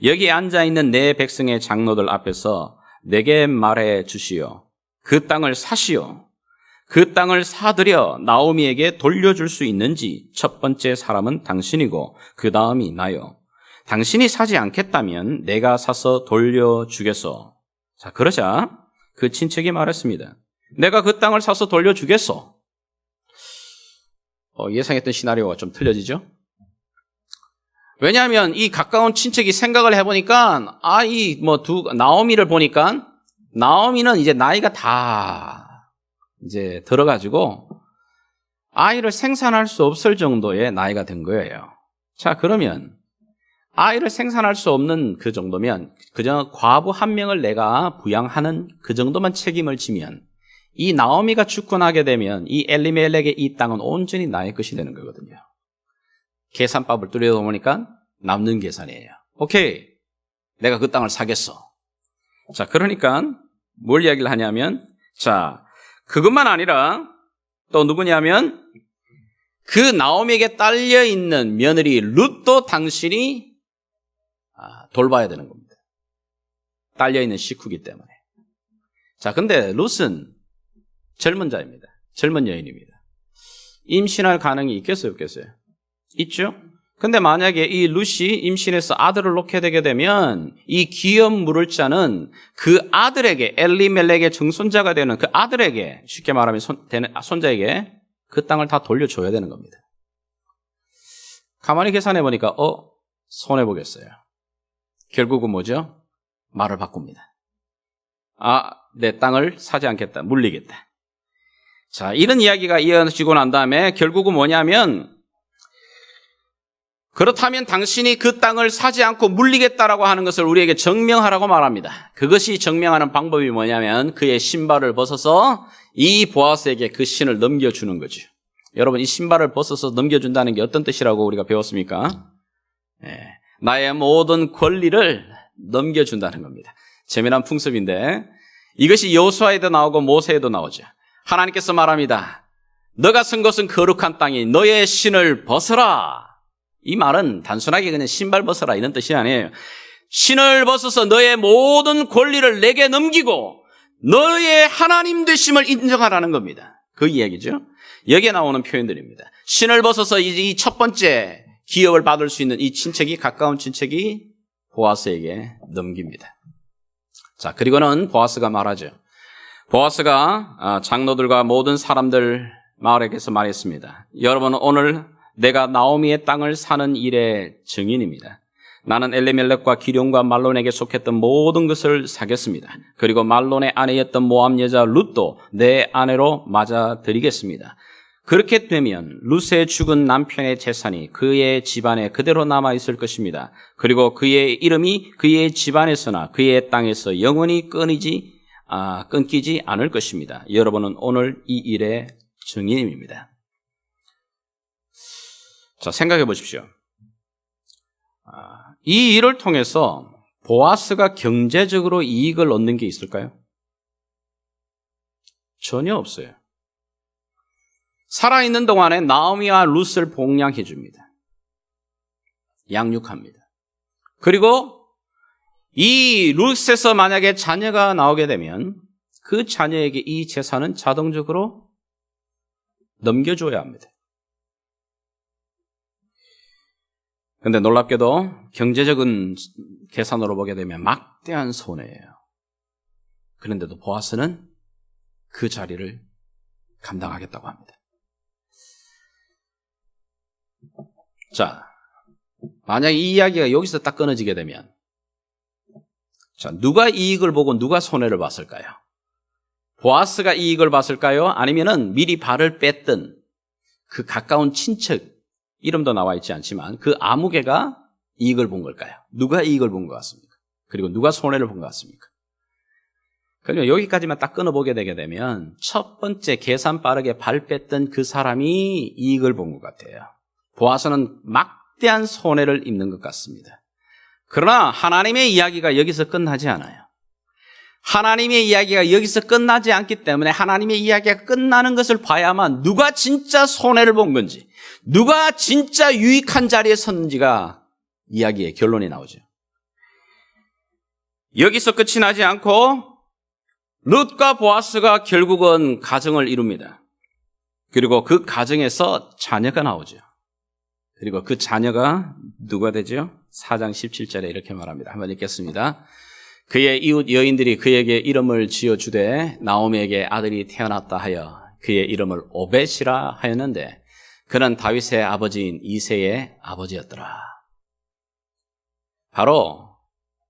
[SPEAKER 1] 여기 앉아있는 내 백성의 장로들 앞에서 내게 말해 주시오. 그 땅을 사시오. 그 땅을 사들여 나오미에게 돌려줄 수 있는지 첫 번째 사람은 당신이고 그 다음이 나요. 당신이 사지 않겠다면 내가 사서 돌려주겠소. 자, 그러자 그 친척이 말했습니다. 내가 그 땅을 사서 돌려주겠소. 예상했던 시나리오가 좀 틀려지죠? 왜냐하면 이 가까운 친척이 생각을 해보니까 나오미를 보니까 나오미는 이제 나이가 다 이제 들어가지고 아이를 생산할 수 없을 정도의 나이가 된 거예요. 자, 그러면 아이를 생산할 수 없는 그 정도면 그저 과부 한 명을 내가 부양하는 그 정도만 책임을 지면 이 나오미가 죽고 나게 되면 이 엘리멜렉의 이 땅은 온전히 나의 것이 되는 거거든요. 계산법을 뚫어보니까 남는 계산이에요. 오케이, 내가 그 땅을 사겠어. 자, 그러니까 뭘 이야기를 하냐면, 자, 그것만 아니라 또 누구냐면 그 나오미에게 딸려 있는 며느리 룻도 당신이 돌봐야 되는 겁니다. 딸려 있는 식구이기 때문에. 자, 근데 룻은 젊은 자입니다. 젊은 여인입니다. 임신할 가능이 있겠어요, 없겠어요? 있죠? 근데 만약에 이 룻이 임신해서 아들을 놓게 되게 되면 이 기업 물을 자는 그 아들에게, 엘리멜렉의 증손자가 되는 그 아들에게, 쉽게 말하면 손자에게 그 땅을 다 돌려줘야 되는 겁니다. 가만히 계산해 보니까 손해보겠어요. 결국은 뭐죠? 말을 바꿉니다. 내 땅을 사지 않겠다, 물리겠다. 자, 이런 이야기가 이어지고 난 다음에 결국은 뭐냐면, 그렇다면 당신이 그 땅을 사지 않고 물리겠다라고 하는 것을 우리에게 증명하라고 말합니다. 그것이 증명하는 방법이 뭐냐면 그의 신발을 벗어서 이 보아스에게 그 신을 넘겨주는 거죠. 여러분, 이 신발을 벗어서 넘겨준다는 게 어떤 뜻이라고 우리가 배웠습니까? 나의 모든 권리를 넘겨준다는 겁니다. 재미난 풍습인데 이것이 여호수아에도 나오고 모세에도 나오죠. 하나님께서 말합니다. 너가 쓴 것은 거룩한 땅이 너의 신을 벗어라. 이 말은 단순하게 그냥 신발 벗어라 이런 뜻이 아니에요. 신을 벗어서 너의 모든 권리를 내게 넘기고 너의 하나님 되심을 인정하라는 겁니다. 그 이야기죠. 여기에 나오는 표현들입니다. 신을 벗어서 이 첫 번째 기업을 받을 수 있는 이 친척이, 가까운 친척이 보아스에게 넘깁니다. 자, 그리고는 보아스가 말하죠. 보아스가 장로들과 모든 사람들 마을에게서 말했습니다. 여러분, 오늘 내가 나오미의 땅을 사는 일의 증인입니다. 나는 엘리멜렉과 기럯과 말론에게 속했던 모든 것을 사겠습니다. 그리고 말론의 아내였던 모압 여자 룻도 내 아내로 맞아드리겠습니다. 그렇게 되면 룻의 죽은 남편의 재산이 그의 집안에 그대로 남아있을 것입니다. 그리고 그의 이름이 그의 집안에서나 그의 땅에서 영원히 끊기지 않을 것입니다. 여러분은 오늘 이 일의 증인입니다. 자, 생각해 보십시오. 이 일을 통해서 보아스가 경제적으로 이익을 얻는 게 있을까요? 전혀 없어요. 살아있는 동안에 나오미와 룻을 봉양해 줍니다. 양육합니다. 그리고 이 룻에서 만약에 자녀가 나오게 되면 그 자녀에게 이 재산은 자동적으로 넘겨줘야 합니다. 그런데 놀랍게도 경제적인 계산으로 보게 되면 막대한 손해예요. 그런데도 보아스는 그 자리를 감당하겠다고 합니다. 자, 만약 이 이야기가 여기서 딱 끊어지게 되면, 자, 누가 이익을 보고 누가 손해를 봤을까요? 보아스가 이익을 봤을까요? 아니면은 미리 발을 뺐던 그 가까운 친척, 이름도 나와 있지 않지만 그 아무개가 이익을 본 걸까요? 누가 이익을 본 것 같습니까? 그리고 누가 손해를 본 것 같습니까? 그러면 여기까지만 딱 끊어보게 되게 되면 첫 번째 계산 빠르게 발 뺐던 그 사람이 이익을 본 것 같아요. 보아스는 막대한 손해를 입는 것 같습니다. 그러나 하나님의 이야기가 여기서 끝나지 않아요. 하나님의 이야기가 여기서 끝나지 않기 때문에 하나님의 이야기가 끝나는 것을 봐야만 누가 진짜 손해를 본 건지, 누가 진짜 유익한 자리에 섰는지가 이야기의 결론이 나오죠. 여기서 끝이 나지 않고 룻과 보아스가 결국은 가정을 이룹니다. 그리고 그 가정에서 자녀가 나오죠. 그리고 그 자녀가 누가 되죠? 4장 17절에 이렇게 말합니다. 한번 읽겠습니다. 그의 이웃 여인들이 그에게 이름을 지어주되 나오미에게 아들이 태어났다 하여 그의 이름을 오벳이라 하였는데 그는 다윗의 아버지인 이새의 아버지였더라. 바로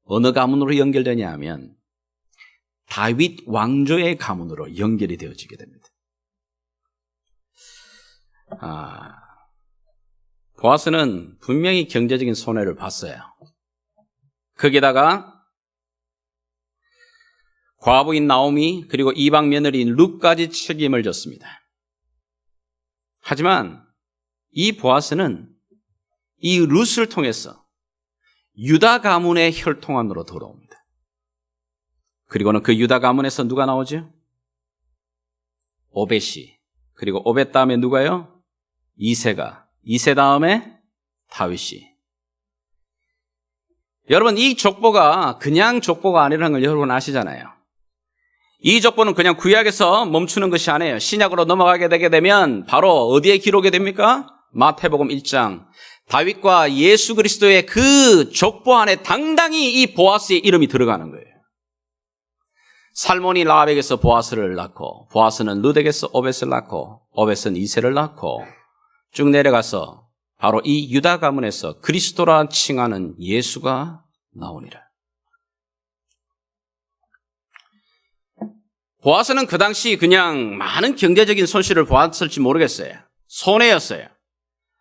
[SPEAKER 1] 어느 가문으로 연결되냐 하면 다윗 왕조의 가문으로 연결이 되어지게 됩니다. 보아스는 분명히 경제적인 손해를 봤어요. 거기다가 과부인 나오미 그리고 이방 며느리인 룻까지 책임을 졌습니다. 하지만 이 보아스는 이 룻을 통해서 유다 가문의 혈통 안으로 들어옵니다. 그리고는 그 유다 가문에서 누가 나오죠? 오벳이. 그리고 오벳 다음에 누가요? 이세가. 이세 다음에 다윗이. 여러분, 이 족보가 그냥 족보가 아니라는 걸 여러분 아시잖아요. 이 족보는 그냥 구약에서 멈추는 것이 아니에요. 신약으로 넘어가게 되게 되면 바로 어디에 기록이 됩니까? 마태복음 1장. 다윗과 예수 그리스도의 그 족보 안에 당당히 이 보아스의 이름이 들어가는 거예요. 살몬이 라합에게서 보아스를 낳고, 보아스는 룻에게서 오벳을 낳고, 오벳은 이세를 낳고, 쭉 내려가서 바로 이 유다 가문에서 그리스도라 칭하는 예수가 나오니라. 보아스는 그 당시 그냥 많은 경제적인 손실을 보았을지 모르겠어요. 손해였어요.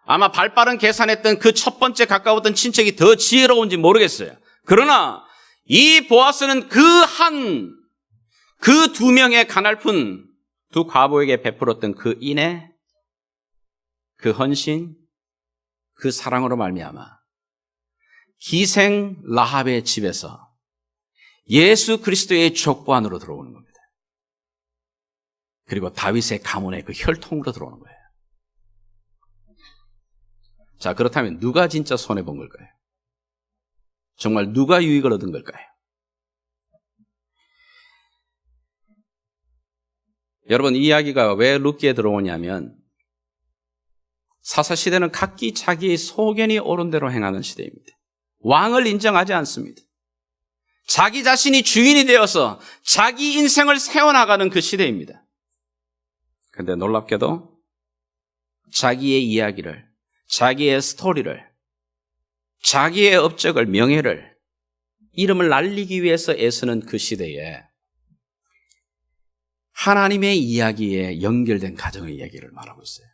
[SPEAKER 1] 아마 발빠른 계산했던 그 첫 번째 가까웠던 친척이 더 지혜로운지 모르겠어요. 그러나 이 보아스는 그 두 명의 가날픈 두 과부에게 베풀었던 그 인애, 그 헌신, 그 사랑으로 말미암아 기생 라합의 집에서 예수 그리스도의 족보 안으로 들어오는 겁니다. 그리고 다윗의 가문의 그 혈통으로 들어오는 거예요. 자, 그렇다면 누가 진짜 손해본 걸까요? 정말 누가 유익을 얻은 걸까요? 여러분, 이 이야기가 왜 룻기에 들어오냐면 사사시대는 각기 자기의 소견이 옳은 대로 행하는 시대입니다. 왕을 인정하지 않습니다. 자기 자신이 주인이 되어서 자기 인생을 세워나가는 그 시대입니다. 그런데 놀랍게도 자기의 이야기를, 자기의 스토리를, 자기의 업적을, 명예를, 이름을 날리기 위해서 애쓰는 그 시대에 하나님의 이야기에 연결된 가정의 이야기를 말하고 있어요.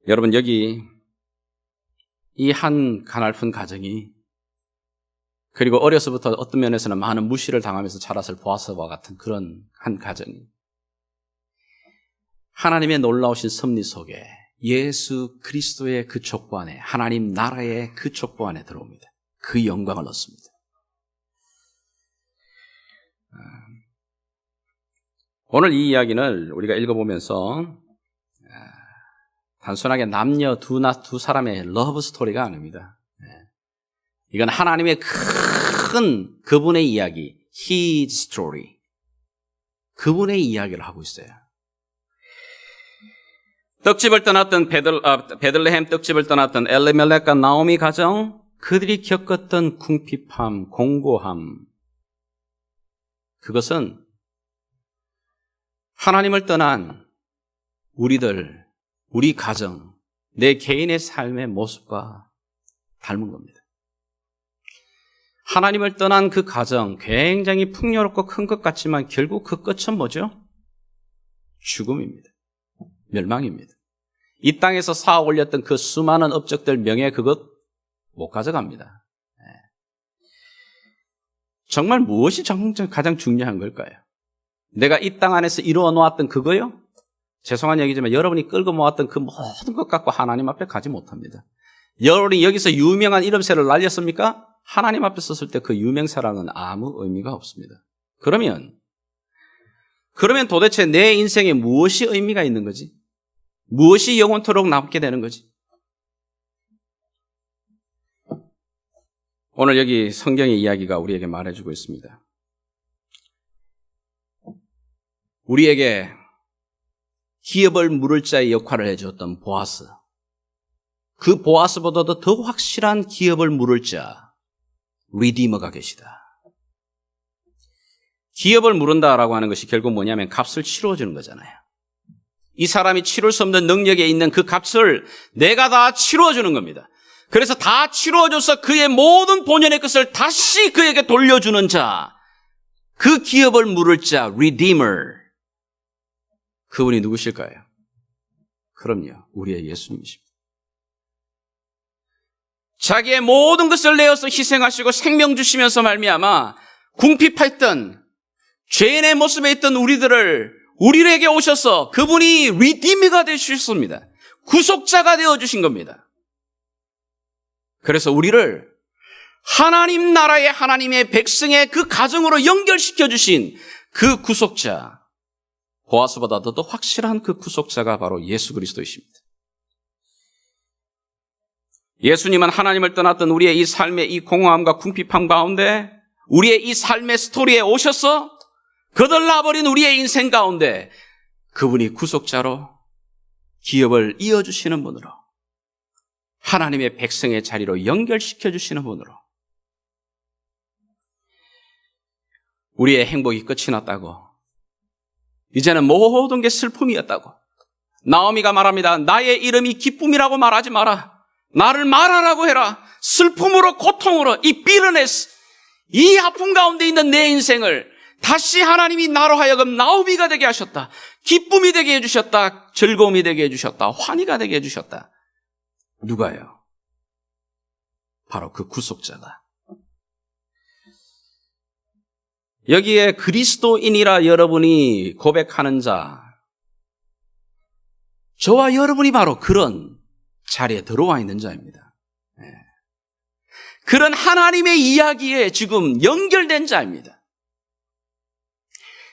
[SPEAKER 1] 여러분, 여기 이 한 가날픈 가정이, 그리고 어려서부터 어떤 면에서는 많은 무시를 당하면서 자랐을 보아스와 같은 그런 한 가정이 하나님의 놀라우신 섭리 속에 예수 그리스도의 그 족보 안에, 하나님 나라의 그 족보 안에 들어옵니다. 그 영광을 얻습니다. 오늘 이 이야기를 우리가 읽어보면서 단순하게 남녀 두 사람의 러브 스토리가 아닙니다. 이건 하나님의 큰 그분의 이야기, His story. 그분의 이야기를 하고 있어요. 떡집을 떠났던 베들레헴 떡집을 떠났던 엘리멜렉과 나오미 가정, 그들이 겪었던 궁핍함, 공고함, 그것은 하나님을 떠난 우리 가정, 내 개인의 삶의 모습과 닮은 겁니다. 하나님을 떠난 그 가정, 굉장히 풍요롭고 큰 것 같지만 결국 그 끝은 뭐죠? 죽음입니다. 멸망입니다. 이 땅에서 쌓아 올렸던 그 수많은 업적들, 명예, 그것 못 가져갑니다. 정말 무엇이 가장 중요한 걸까요? 내가 이 땅 안에서 이루어 놓았던 그거요? 죄송한 얘기지만 여러분이 끌고 모았던 그 모든 것 갖고 하나님 앞에 가지 못합니다. 여러분이 여기서 유명한 이름새를 날렸습니까? 하나님 앞에 섰을 때 그 유명세라는 아무 의미가 없습니다. 그러면 도대체 내 인생에 무엇이 의미가 있는 거지? 무엇이 영원토록 남게 되는 거지? 오늘 여기 성경의 이야기가 우리에게 말해주고 있습니다. 우리에게 기업을 물을 자의 역할을 해주었던 보아스, 그 보아스보다도 더 확실한 기업을 물을 자, 리디머가 계시다. 기업을 물은다라고 하는 것이 결국 뭐냐면 값을 치러주는 거잖아요. 이 사람이 치룰 수 없는 능력에 있는 그 값을 내가 다 치러주는 겁니다. 그래서 다 치러줘서 그의 모든 본연의 것을 다시 그에게 돌려주는 자, 그 기업을 물을 자, 리디머. 그분이 누구실까요? 그럼요, 우리의 예수님이십니다. 자기의 모든 것을 내어서 희생하시고 생명 주시면서 말미암아 궁핍했던 죄인의 모습에 있던 우리에게 오셔서 그분이 리디미가 되주셨습니다. 구속자가 되어주신 겁니다. 그래서 우리를 하나님 나라의 하나님의 백성의 그 가정으로 연결시켜 주신 그 구속자, 보아스보다 더 확실한 그 구속자가 바로 예수 그리스도이십니다. 예수님은 하나님을 떠났던 우리의 이 삶의 이 공허함과 궁핍함 가운데 우리의 이 삶의 스토리에 오셔서 거덜나버린 우리의 인생 가운데 그분이 구속자로 기업을 이어주시는 분으로 하나님의 백성의 자리로 연결시켜주시는 분으로 우리의 행복이 끝이 났다고, 이제는 모든 게 슬픔이었다고, 나오미가 말합니다. 나의 이름이 기쁨이라고 말하지 마라. 나를 말하라고 해라. 슬픔으로, 고통으로, 이 비르네스, 이 아픔 가운데 있는 내 인생을 다시 하나님이 나로 하여금 나오미가 되게 하셨다. 기쁨이 되게 해주셨다. 즐거움이 되게 해주셨다. 환희가 되게 해주셨다. 누가요? 바로 그 구속자가. 여기에 그리스도인이라 여러분이 고백하는 자, 저와 여러분이 바로 그런 자리에 들어와 있는 자입니다. 그런 하나님의 이야기에 지금 연결된 자입니다.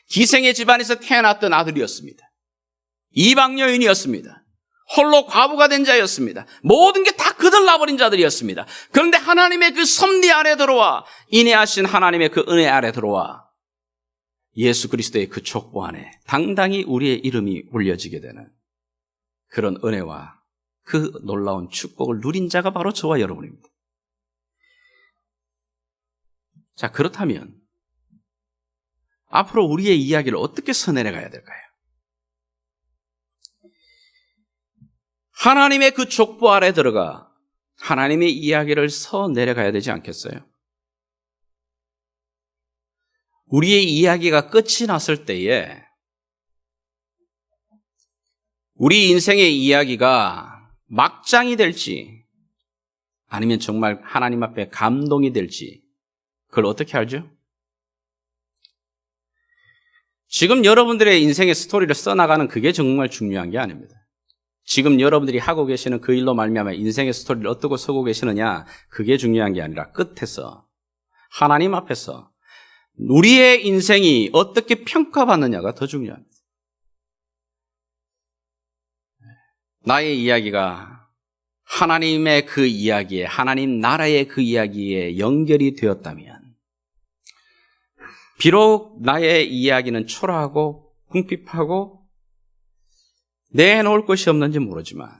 [SPEAKER 1] 기생의 집안에서 태어났던 아들이었습니다. 이방 여인이었습니다. 홀로 과부가 된 자였습니다. 모든 게 다 거덜나버린 자들이었습니다. 그런데 하나님의 그 섭리 안에 들어와, 인내하신 하나님의 그 은혜 아래 들어와 예수 그리스도의 그 족보 안에 당당히 우리의 이름이 올려지게 되는 그런 은혜와 그 놀라운 축복을 누린 자가 바로 저와 여러분입니다. 자, 그렇다면 앞으로 우리의 이야기를 어떻게 써내려가야 될까요? 하나님의 그 족보 아래 들어가 하나님의 이야기를 써내려가야 되지 않겠어요? 우리의 이야기가 끝이 났을 때에 우리 인생의 이야기가 막장이 될지 아니면 정말 하나님 앞에 감동이 될지 그걸 어떻게 알죠? 지금 여러분들의 인생의 스토리를 써나가는 그게 정말 중요한 게 아닙니다. 지금 여러분들이 하고 계시는 그 일로 말미암아 인생의 스토리를 어떻게 쓰고 계시느냐, 그게 중요한 게 아니라 끝에서 하나님 앞에서 우리의 인생이 어떻게 평가받느냐가 더 중요합니다. 나의 이야기가 하나님의 그 이야기에, 하나님 나라의 그 이야기에 연결이 되었다면 비록 나의 이야기는 초라하고 궁핍하고 내놓을 것이 없는지 모르지만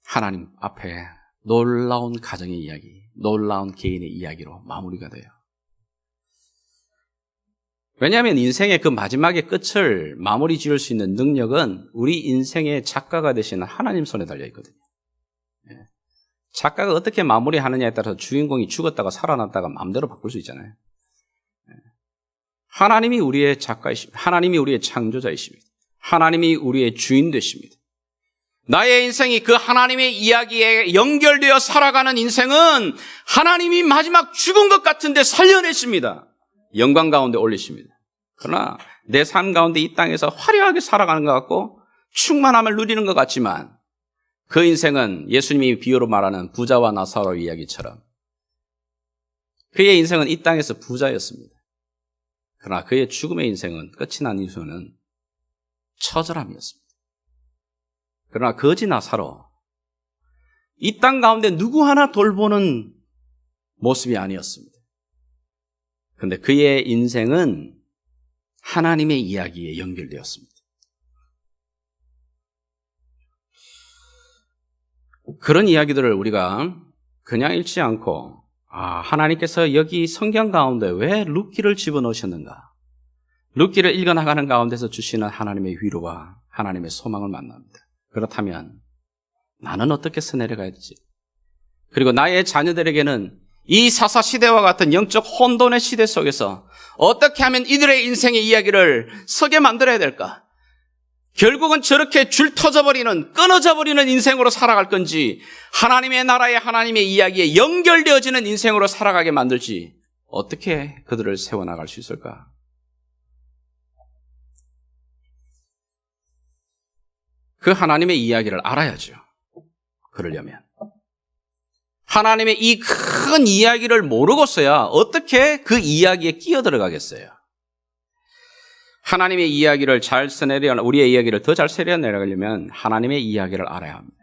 [SPEAKER 1] 하나님 앞에 놀라운 가정의 이야기, 놀라운 개인의 이야기로 마무리가 돼요. 왜냐하면 인생의 그 마지막의 끝을 마무리 지을 수 있는 능력은 우리 인생의 작가가 되시는 하나님 손에 달려있거든요. 작가가 어떻게 마무리하느냐에 따라서 주인공이 죽었다가 살아났다가 마음대로 바꿀 수 있잖아요. 하나님이 우리의 작가이십니다. 하나님이 우리의 창조자이십니다. 하나님이 우리의 주인 되십니다. 나의 인생이 그 하나님의 이야기에 연결되어 살아가는 인생은 하나님이 마지막 죽은 것 같은데 살려내십니다. 영광 가운데 올리십니다. 그러나 내 삶 가운데 이 땅에서 화려하게 살아가는 것 같고 충만함을 누리는 것 같지만 그 인생은 예수님이 비유로 말하는 부자와 나사로 이야기처럼 그의 인생은 이 땅에서 부자였습니다. 그러나 그의 죽음의 인생은 끝이 난 이유는 처절함이었습니다. 그러나 거지 나사로 이 땅 가운데 누구 하나 돌보는 모습이 아니었습니다. 그런데 그의 인생은 하나님의 이야기에 연결되었습니다. 그런 이야기들을 우리가 그냥 읽지 않고 하나님께서 여기 성경 가운데 왜 룻기를 집어넣으셨는가? 룻기를 읽어나가는 가운데서 주시는 하나님의 위로와 하나님의 소망을 만납니다. 그렇다면 나는 어떻게 써내려가야 되지? 그리고 나의 자녀들에게는 이 사사시대와 같은 영적 혼돈의 시대 속에서 어떻게 하면 이들의 인생의 이야기를 서게 만들어야 될까? 결국은 저렇게 줄 터져버리는, 끊어져 버리는 인생으로 살아갈 건지, 하나님의 나라에 하나님의 이야기에 연결되어지는 인생으로 살아가게 만들지, 어떻게 그들을 세워나갈 수 있을까? 그 하나님의 이야기를 알아야죠. 그러려면. 하나님의 이 큰 이야기를 모르고서야 어떻게 그 이야기에 끼어들어가겠어요? 하나님의 이야기를 잘 써내려, 우리의 이야기를 더 잘 써내려가려면 하나님의 이야기를 알아야 합니다.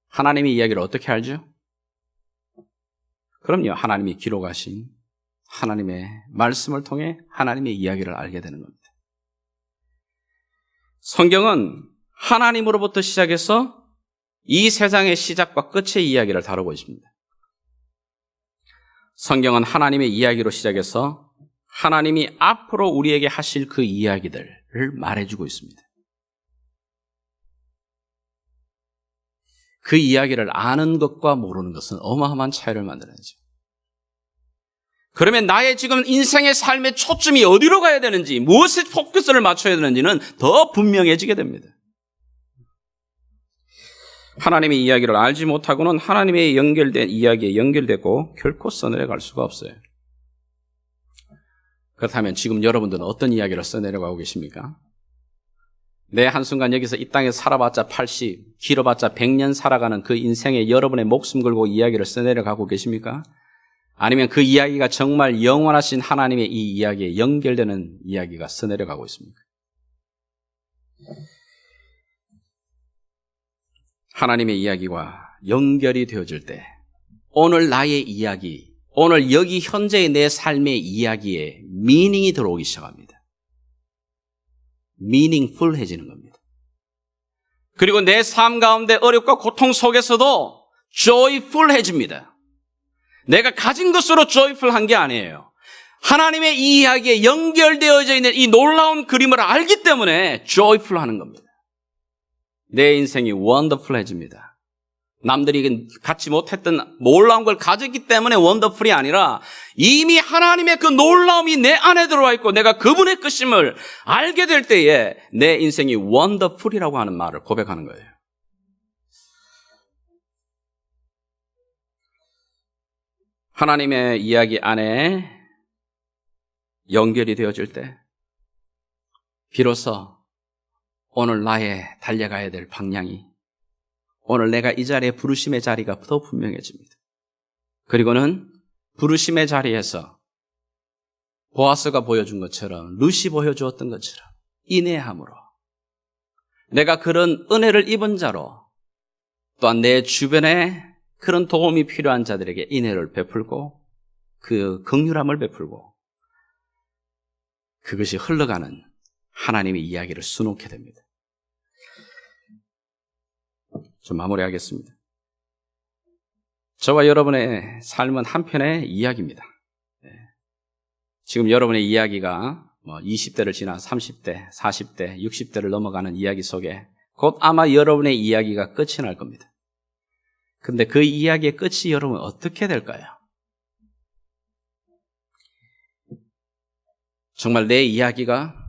[SPEAKER 1] 하나님의 이야기를 어떻게 알죠? 그럼요. 하나님이 기록하신 하나님의 말씀을 통해 하나님의 이야기를 알게 되는 겁니다. 성경은 하나님으로부터 시작해서 이 세상의 시작과 끝의 이야기를 다루고 있습니다. 성경은 하나님의 이야기로 시작해서 하나님이 앞으로 우리에게 하실 그 이야기들을 말해주고 있습니다. 그 이야기를 아는 것과 모르는 것은 어마어마한 차이를 만들어내죠. 그러면 나의 지금 인생의 삶의 초점이 어디로 가야 되는지, 무엇에 포커스를 맞춰야 되는지는 더 분명해지게 됩니다. 하나님의 이야기를 알지 못하고는 하나님의 연결된 이야기에 연결되고 결코 써내려갈 수가 없어요. 그렇다면 지금 여러분들은 어떤 이야기를 써내려가고 계십니까? 내 한순간 여기서 이 땅에 살아봤자 80, 길어봤자 100년 살아가는 그 인생에 여러분의 목숨 걸고 이야기를 써내려가고 계십니까? 아니면 그 이야기가 정말 영원하신 하나님의 이 이야기에 연결되는 이야기가 써내려가고 있습니까? 하나님의 이야기와 연결이 되어질 때 오늘 나의 이야기, 오늘 여기 현재의 내 삶의 이야기에 미닝이 들어오기 시작합니다. 미닝풀해지는 겁니다. 그리고 내 삶 가운데 어렵고 고통 속에서도 조이풀해집니다. 내가 가진 것으로 조이풀한 게 아니에요. 하나님의 이 이야기에 연결되어져 있는 이 놀라운 그림을 알기 때문에 조이풀하는 겁니다. 내 인생이 원더풀해집니다. 남들이 갖지 못했던 놀라운 걸 가졌기 때문에 원더풀이 아니라 이미 하나님의 그 놀라움이 내 안에 들어와 있고 내가 그분의 끝임을 알게 될 때에 내 인생이 원더풀이라고 하는 말을 고백하는 거예요. 하나님의 이야기 안에 연결이 되어질 때 비로소 오늘 나의 달려가야 될 방향이, 오늘 내가 이 자리에 부르심의 자리가 더 분명해집니다. 그리고는 부르심의 자리에서 보아스가 보여준 것처럼, 룻이 보여주었던 것처럼 인내함으로 내가 그런 은혜를 입은 자로 또한 내 주변에 그런 도움이 필요한 자들에게 인애를 베풀고 그 긍휼함을 베풀고 그것이 흘러가는 하나님의 이야기를 수놓게 됩니다. 좀 마무리하겠습니다. 저와 여러분의 삶은 한편의 이야기입니다. 지금 여러분의 이야기가 20대를 지나 30대, 40대, 60대를 넘어가는 이야기 속에 곧 아마 여러분의 이야기가 끝이 날 겁니다. 근데 그 이야기의 끝이 여러분 어떻게 될까요? 정말 내 이야기가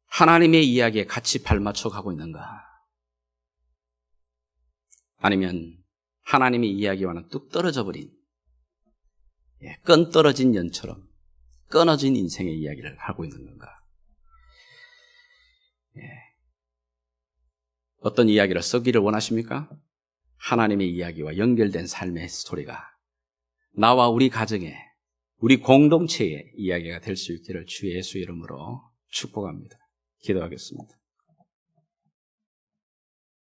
[SPEAKER 1] 하나님의 이야기에 같이 발맞춰 가고 있는가? 아니면 하나님의 이야기와는 뚝 떨어져 버린, 끈 떨어진 연처럼 끊어진 인생의 이야기를 하고 있는 건가? 어떤 이야기를 쓰기를 원하십니까? 하나님의 이야기와 연결된 삶의 스토리가 나와 우리 가정의, 우리 공동체의 이야기가 될 수 있기를 주 예수 이름으로 축복합니다. 기도하겠습니다.